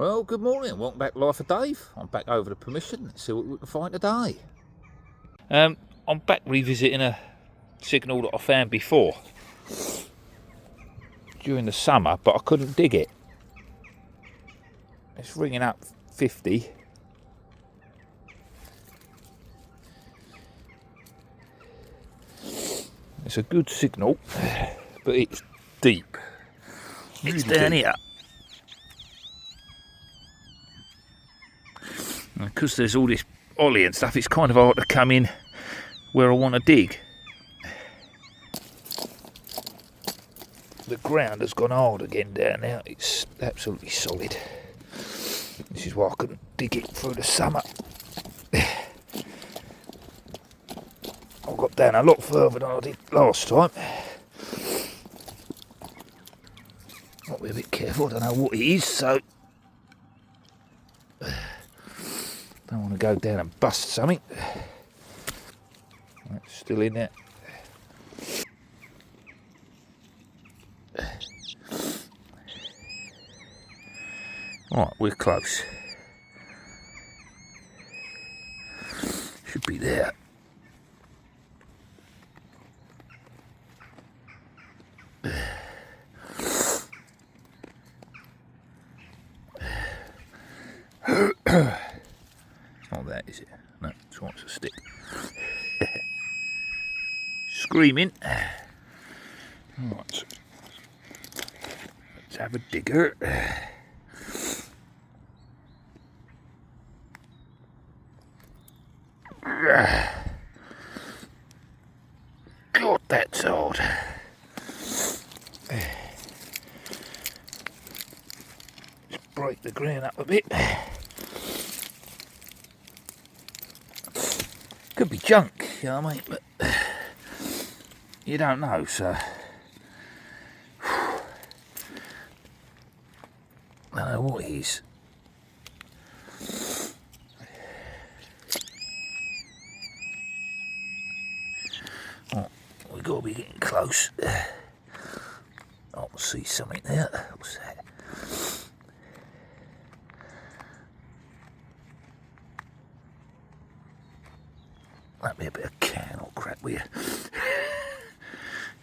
Well, good morning. Welcome back to Life of Dave. I'm back over the permission. Let's see what we can find today. I'm back revisiting a signal that I found before during the summer, but I couldn't dig it. It's ringing up 50. It's a good signal, but it's deep. It's down here. Because there's all this ollie and stuff, it's kind of hard to come in where I want to dig. The ground has gone hard again down now. It's absolutely solid. This is why I couldn't dig it through the summer. I got down a lot further than I did last time. Got to be a bit careful, I don't know what it is, so don't want to go down and bust something. That's still in there. Right, we're close. Should be there. Not that, is it? No, it's wants a stick. Screaming. Right. Let's have a digger. God, that's hard. Just break the ground up a bit. Could be junk, you know what I mean? But you don't know, so I don't know what it is. Oh, we've got to be getting close. I can see something there. What's that? That'd be a bit of can or crap with you.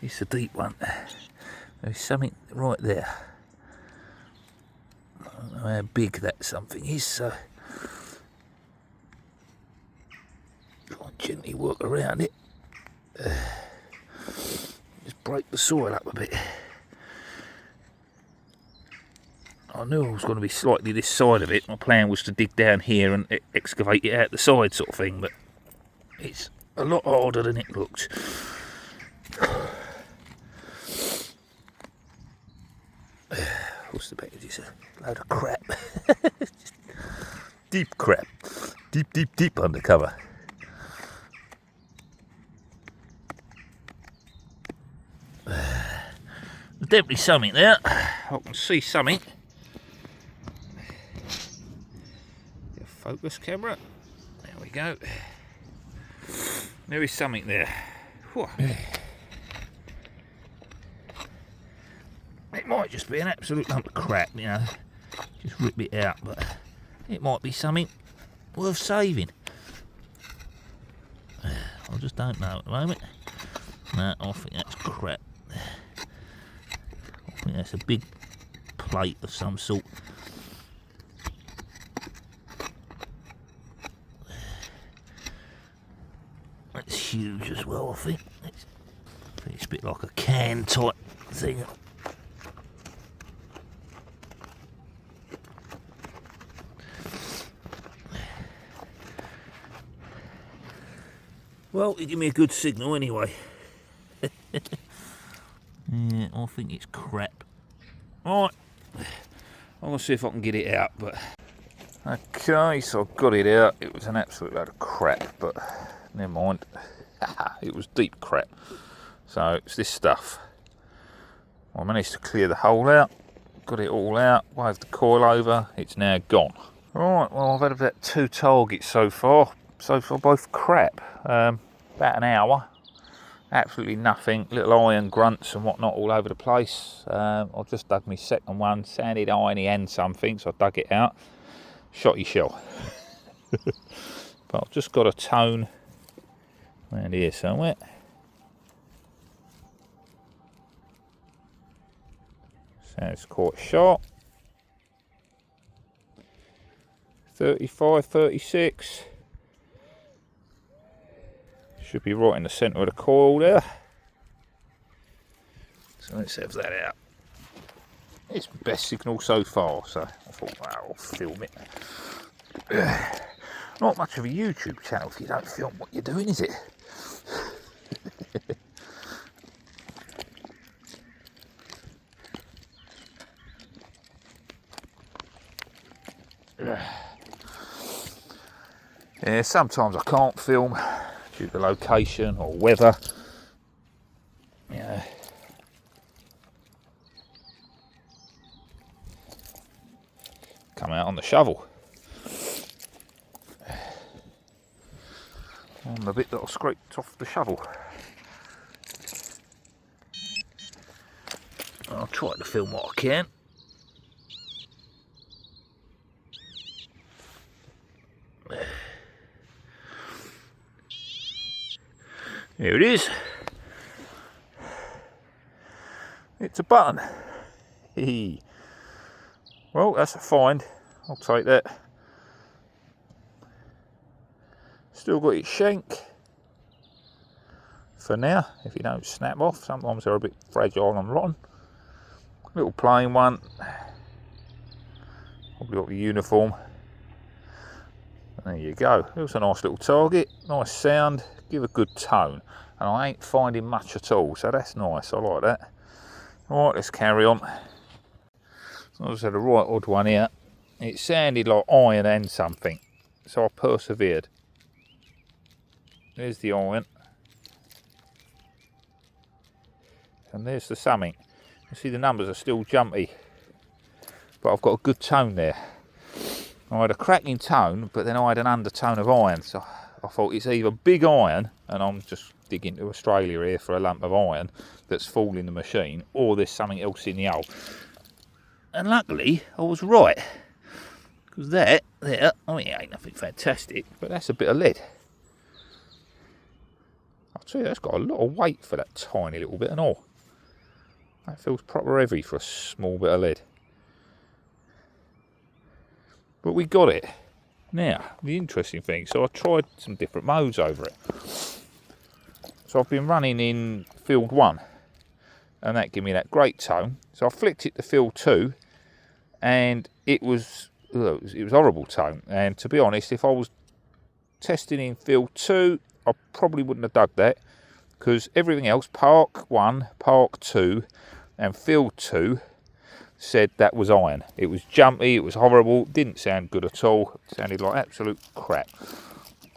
It's a deep one. There's something right there. I don't know how big that something is, so try and gently work around it. Just break the soil up a bit. I knew I was going to be slightly this side of it. My plan was to dig down here and excavate it out the side sort of thing, but it's a lot harder than it looks. What's the package? It's a load of crap. Deep crap. Deep undercover. There's definitely something there. I can see something. Focus camera. There we go. There is something there. Whew. It might just be an absolute lump of crap, you know. Just rip it out, but it might be something worth saving. I just don't know at the moment. No, I think that's crap. I think that's a big plate of some sort. It's huge as well, I think. It's a bit like a can type thing. Well, you give me a good signal anyway. Yeah, I think it's crap. Alright, I'm going to see if I can get it out, but... Okay, so I got it out. It was an absolute load of crap, but never mind. It was deep crap. So it's this stuff. I managed to clear the hole out, got it all out, waved the coil over, it's now gone. Right, well I've had about 2 targets so far both crap. About an hour. Absolutely nothing, little iron grunts and whatnot all over the place. I've just dug my second one, sounded irony and something, so I dug it out. Shotty shell. But I've just got a tone around here somewhere. Sounds quite sharp. 35, 36. Should be right in the centre of the coil there. So let's have that out. It's the best signal so far, so I thought, well, I'll film it. Not much of a YouTube channel if you don't film what you're doing, is it? Yeah, sometimes I can't film due to location or weather. Yeah. Come out on the shovel. On the bit that I scraped off the shovel. I'll try to film what I can. Here it is. It's a button. Well, that's a find. I'll take that. Still got its shank for now, if you don't snap off. Sometimes they're a bit fragile and rotten. Little plain one. Probably got the uniform. There you go. It was a nice little target. Nice sound. Give a good tone. And I ain't finding much at all, so that's nice. I like that. Alright, let's carry on. So I just had a right odd one here. It sounded like iron and something, so I persevered. There's the iron. And there's the something. You see the numbers are still jumpy, but I've got a good tone there. I had a cracking tone, but then I had an undertone of iron, so I thought it's either big iron, and I'm just digging to Australia here for a lump of iron that's falling the machine, or there's something else in the hole. And luckily, I was right. Because that, there, I mean, it ain't nothing fantastic, but that's a bit of lead. I'll tell you, that's got a lot of weight for that tiny little bit and all. That feels proper heavy for a small bit of lead. But we got it. Now, the interesting thing, so I tried some different modes over it. So I've been running in field 1, and that gave me that great tone. So I flicked it to field 2, and it was horrible tone. And to be honest, if I was testing in field 2, I probably wouldn't have dug that, because everything else, park 1, park 2, and field 2, said that was iron. It was jumpy, it was horrible, didn't sound good at all, it sounded like absolute crap.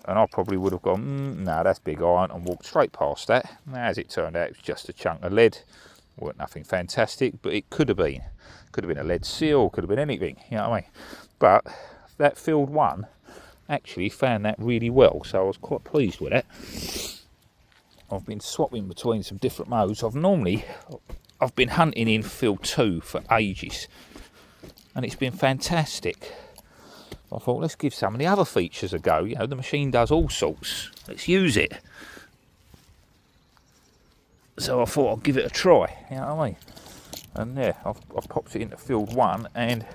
And I probably would have gone, nah, that's big iron, and walked straight past that. As it turned out, it was just a chunk of lead. Weren't nothing fantastic, but it could have been. Could have been a lead seal, could have been anything, you know what I mean? But that field 1 actually found that really well, so I was quite pleased with it. I've been swapping between some different modes. I've been hunting in field 2 for ages, and it's been fantastic. I thought, let's give some of the other features a go. You know, the machine does all sorts. Let's use it. So I thought I'd give it a try. You know what I mean? And yeah, I've popped it into field 1, and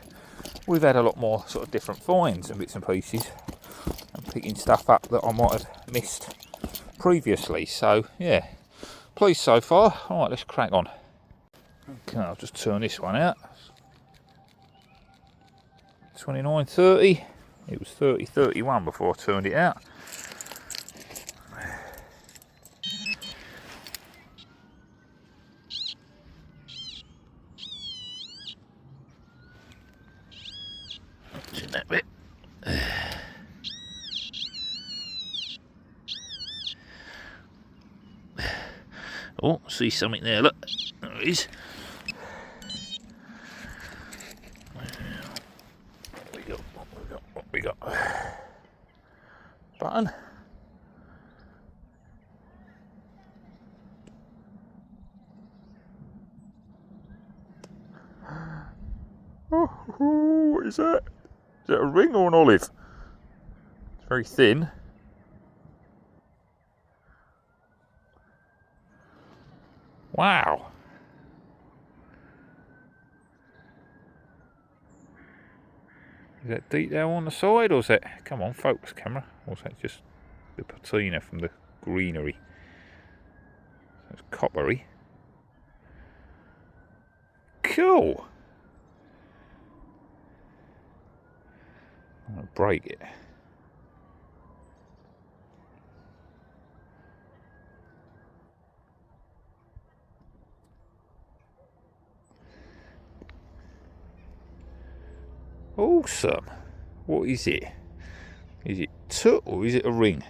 we've had a lot more sort of different finds and bits and pieces, and picking stuff up that I might have missed previously. So yeah, pleased so far. All right, let's crack on. Okay, I'll just turn this one out. 29.30. It was 30.31 before I turned it out. In that bit. Oh, see something there, look. There it is. What we got? Button. What is that? Is that a ring or an olive? It's very thin. Wow. Is that detail on the side, or is that... Come on, focus camera. Or is that just the patina from the greenery? So it's coppery. Cool. I'm going to break it. Awesome. What is it? Is it toot or is it a ring?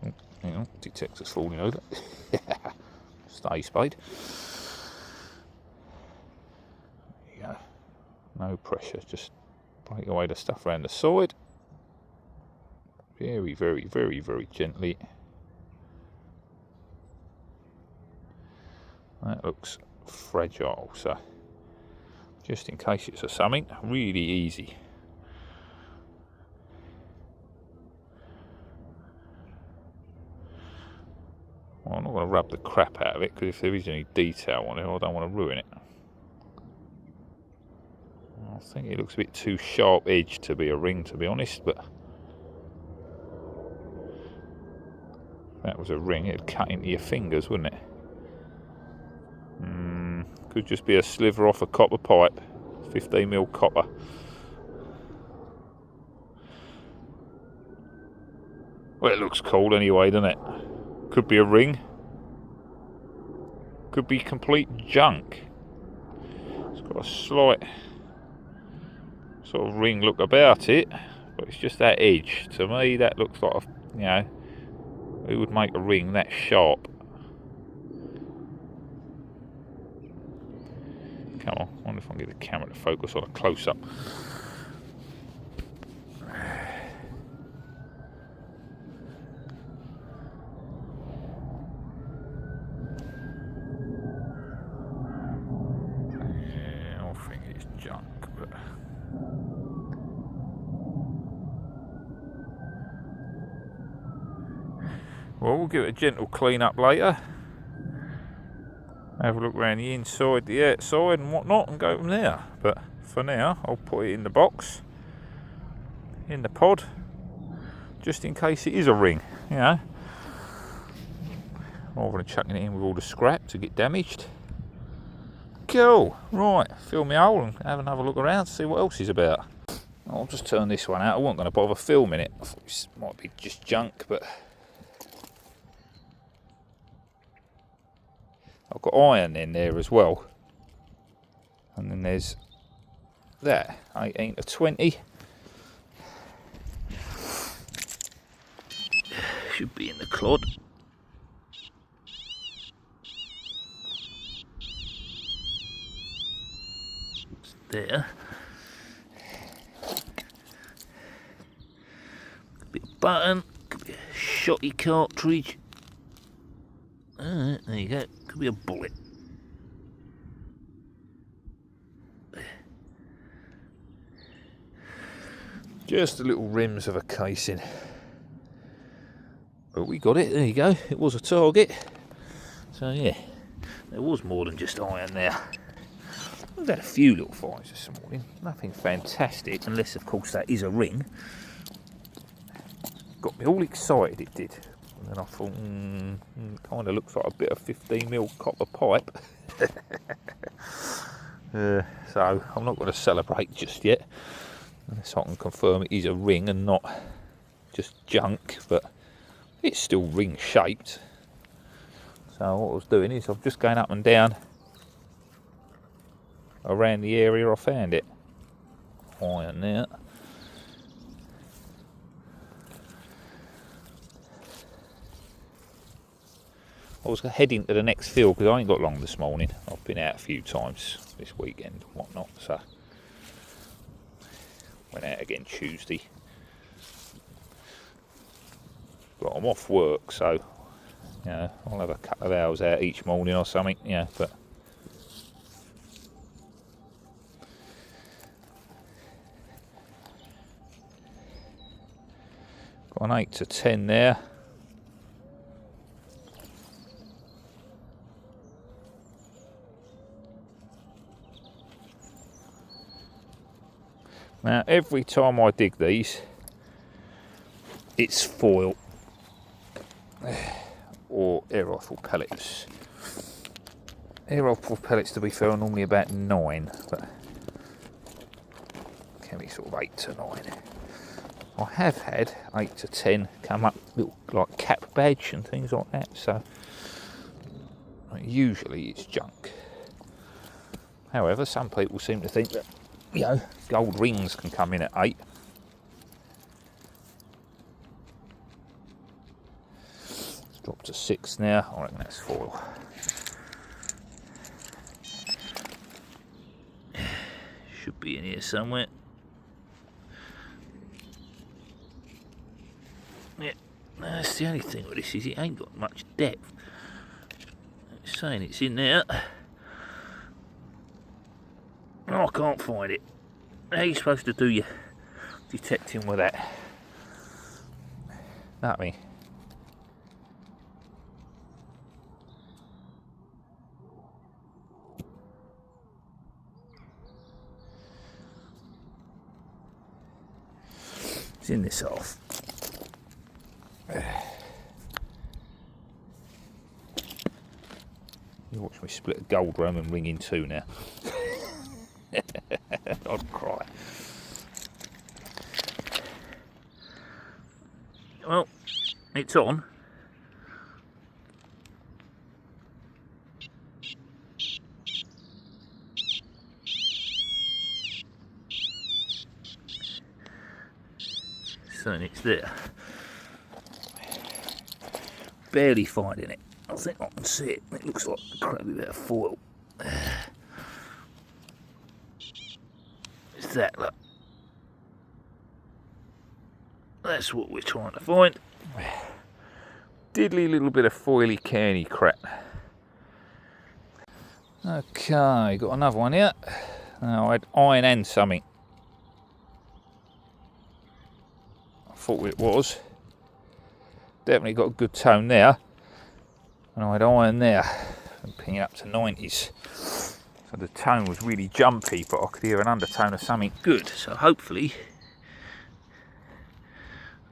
Oh, hang on, detector's falling over. Stay spade. There you go. No pressure, just break away the stuff around the side. Very, very, very, very gently. That looks fragile, so just in case it's a something, really easy. Well, I'm not going to rub the crap out of it, because if there is any detail on it, I don't want to ruin it. I think it looks a bit too sharp edged to be a ring, to be honest, but if that was a ring, it'd cut into your fingers, wouldn't it? Could just be a sliver off a copper pipe, 15mm copper. Well, it looks cool anyway, doesn't it? Could be a ring. Could be complete junk. It's got a slight sort of ring look about it, but it's just that edge. To me, that looks like a, you know, who would make a ring that sharp? Come on, I wonder if I can get the camera to focus on a close-up. Yeah, I think it's junk, but... Well, we'll give it a gentle clean-up later. Have a look around the inside, the outside and whatnot, and go from there. But for now, I'll put it in the box, in the pod, just in case it is a ring, you know. Rather than chucking it in with all the scrap to get damaged. Cool. Right, fill my hole and have another look around to see what else is about. I'll just turn this one out. I wasn't going to bother filming it. I thought this might be just junk, but... I've got iron in there as well, and then there's that 18 to 20 should be in the clod. It's there. Could be a button, could be a shotty cartridge. There you go. Could be a bullet. Just the little rims of a casing. But we got it. There you go. It was a target. So yeah, there was more than just iron there. We've had a few little finds this morning. Nothing fantastic, unless of course that is a ring. Got me all excited. It did. And then I thought, kind of looks like a bit of 15mm copper pipe. So I'm not going to celebrate just yet, unless I can confirm it is a ring and not just junk, but it's still ring shaped. So what I was doing is I'm just going up and down around the area I found it. Iron there. I was heading to the next field because I ain't got long this morning. I've been out a few times this weekend and whatnot, so went out again Tuesday. But I'm off work, so you know, I'll have a couple of hours out each morning or something, yeah, but Got an 8 to 10 there. Now every time I dig these, it's foil or air rifle pellets. Air rifle pellets, to be fair, are normally about 9, but can be sort of 8 to 9. I have had 8 to 10 come up, little like cap badge and things like that, so usually it's junk. However, some people seem to think that, you know, gold rings can come in at 8. It's dropped to 6 now. I reckon that's foil. Should be in here somewhere. Yeah, that's the only thing with this is it ain't got much depth. It's saying it's in there. Oh, I can't find it. How are you supposed to do your detecting with that? That me. It's in this half. You watch me split a gold rum and ring in 2 now. I'd cry. Well, it's on. So it's there. Barely finding it. I think I can see it. It looks like a crappy bit of foil. Is that, look? That's what we're trying to find. Diddly little bit of foily canny crap. Okay, got another one here. Now I had iron and something. I thought it was. Definitely got a good tone there. And I had iron there. I'm pinging up to 90s. So the tone was really jumpy, but I could hear an undertone of something good. So hopefully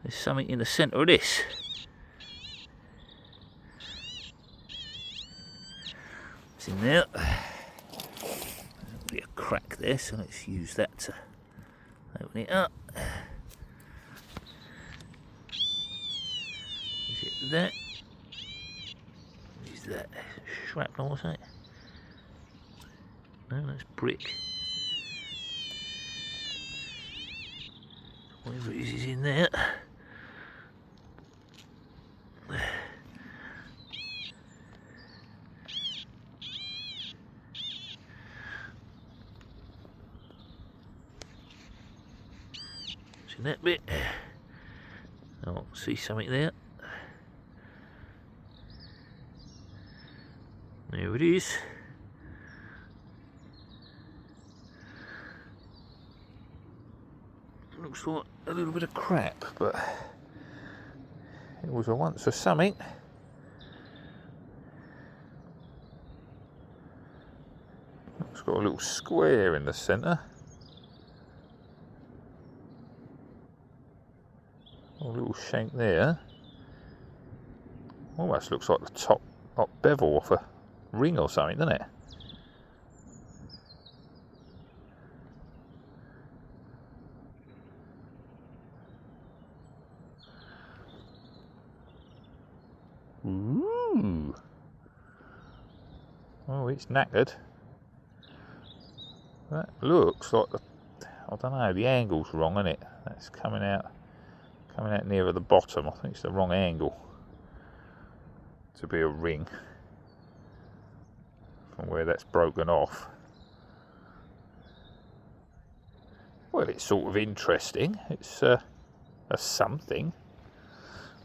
there's something in the centre of this. It's in there. There'll be a crack there, so let's use that to open it up. Is it that? What is that? Shrapnel or something? No, that's brick. Whatever it is in there. It's in that bit. Oh, see something there. There it is. Looks like a little bit of crap, but it was a once or something. It's got a little square in the centre. A little shank there. Almost looks like the top bevel off a ring or something, doesn't it? Ooh. Oh, it's knackered. That looks like I don't know, the angle's wrong, isn't it? That's coming out nearer the bottom. I think it's the wrong angle to be a ring from where that's broken off. Well, it's sort of interesting. It's a something.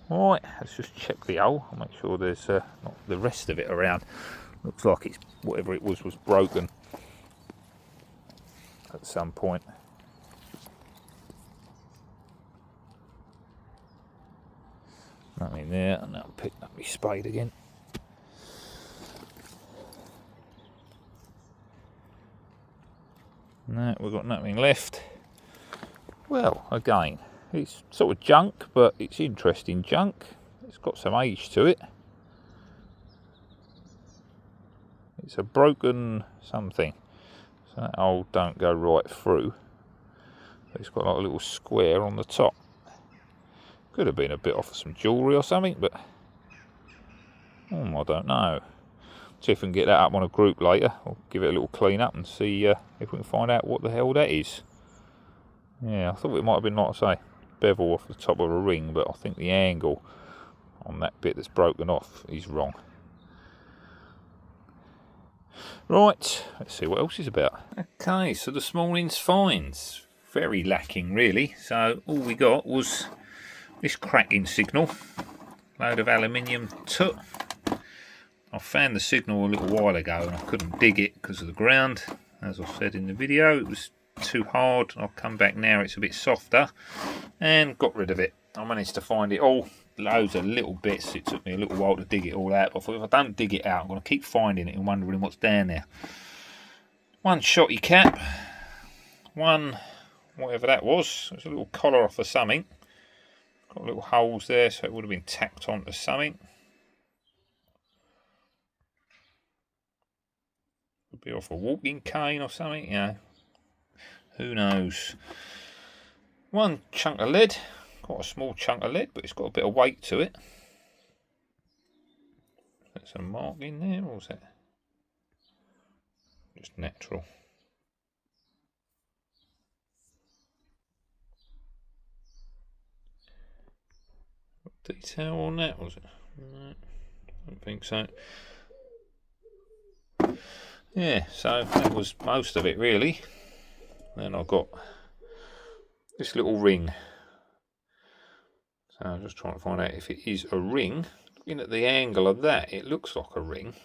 Right, let's just check the hole and make sure there's not the rest of it around. Looks like it's whatever it was broken at some point. Nothing there, and I'll pick up my spade again. No, we've got nothing left. Well, again, it's sort of junk, but it's interesting junk. It's got some age to it. It's a broken something. So that hole don't go right through. But it's got like a little square on the top. Could have been a bit off of some jewellery or something, but I don't know. See if we can get that up on a group later. I'll give it a little clean up and see if we can find out what the hell that is. Yeah, I thought it might have been, like I say, bevel off the top of a ring, but I think the angle on that bit that's broken off is wrong. Right, let's see what else is about. Okay, so this morning's finds. Very lacking, really. So all we got was this cracking signal. Load of aluminium tut. I found the signal a little while ago and I couldn't dig it because of the ground. As I said in the video, it was too hard. I'll come back now, it's a bit softer, and got rid of it. I managed to find it all, loads of little bits. It took me a little while to dig it all out, but I thought if I don't dig it out, I'm going to keep finding it and wondering what's down there. One shotty cap, one whatever that was. It was a little collar off of something. Got little holes there, so it would have been tacked onto something. Could be off a walking cane or something, you know. Who knows? One chunk of lead, quite a small chunk of lead, but it's got a bit of weight to it. There's a mark in there, or is that just natural? Detail on that, was it? No, I don't think so. Yeah, so that was most of it really. Then I've got this little ring. So I'm just trying to find out if it is a ring. Looking at the angle of that, it looks like a ring.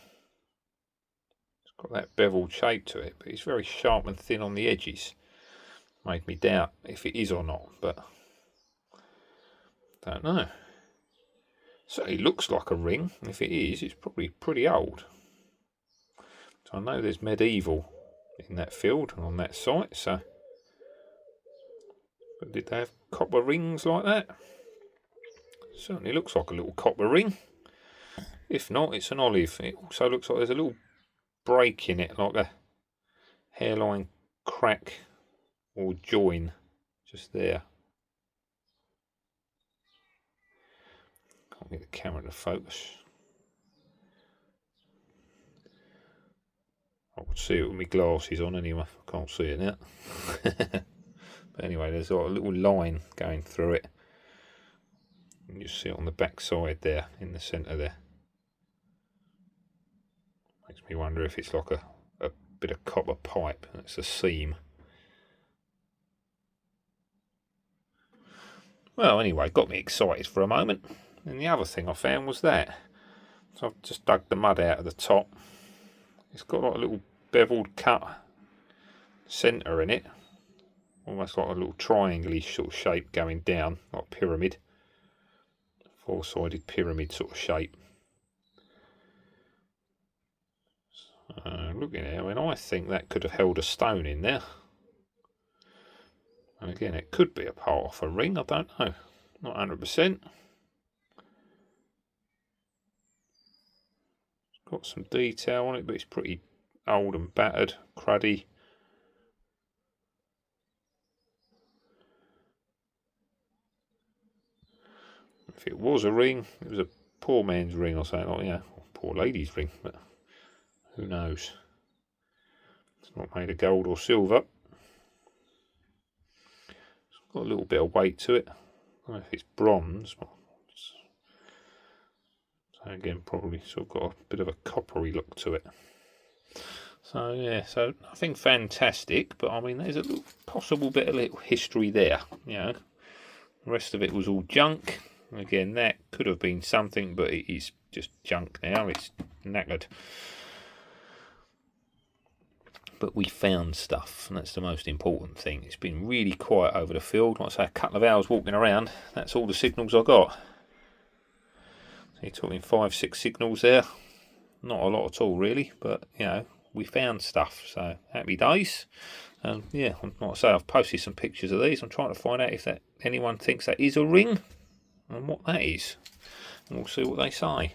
It's got that beveled shape to it, but it's very sharp and thin on the edges. Made me doubt if it is or not, but don't know. Certainly looks like a ring. If it is, it's probably pretty old. So I know there's medieval in that field and on that site, so but did they have copper rings like that? Certainly looks like a little copper ring. If not, it's an olive. It also looks like there's a little break in it, like a hairline crack or join just there. Can't get the camera to focus. I would see it with my glasses on anyway. I can't see it now. But anyway, there's like a little line going through it. You just see it on the back side there, in the centre there. Makes me wonder if it's like a bit of copper pipe. That's a seam. Well, anyway, got me excited for a moment. And the other thing I found was that. So I've just dug the mud out of the top. It's got like a little beveled cut centre in it. Almost like a little triangle-ish sort of shape going down, like a pyramid. Four-sided pyramid sort of shape. So, looking at it, I mean, I think that could have held a stone in there. And again, it could be a part of a ring, I don't know. Not 100%. Got some detail on it, but it's pretty old and battered, cruddy. If it was a ring, it was a poor man's ring or something like, yeah, or poor lady's ring, but who knows? It's not made of gold or silver. It's got a little bit of weight to it. I don't know if it's bronze. So again, probably sort of got a bit of a coppery look to it. So yeah, so nothing fantastic, but I mean, there's a little possible bit of little history there. You know, the rest of it was all junk. Again, that could have been something, but it is just junk now. It's knackered. But we found stuff, and that's the most important thing. It's been really quiet over the field. Like I say, a couple of hours walking around. That's all the signals I got. You're talking 5-6 signals there. Not a lot at all, really, but you know, we found stuff, so happy days. And yeah, like I say, I've posted some pictures of these. I'm trying to find out if anyone thinks that is a ring and what that is, and we'll see what they say.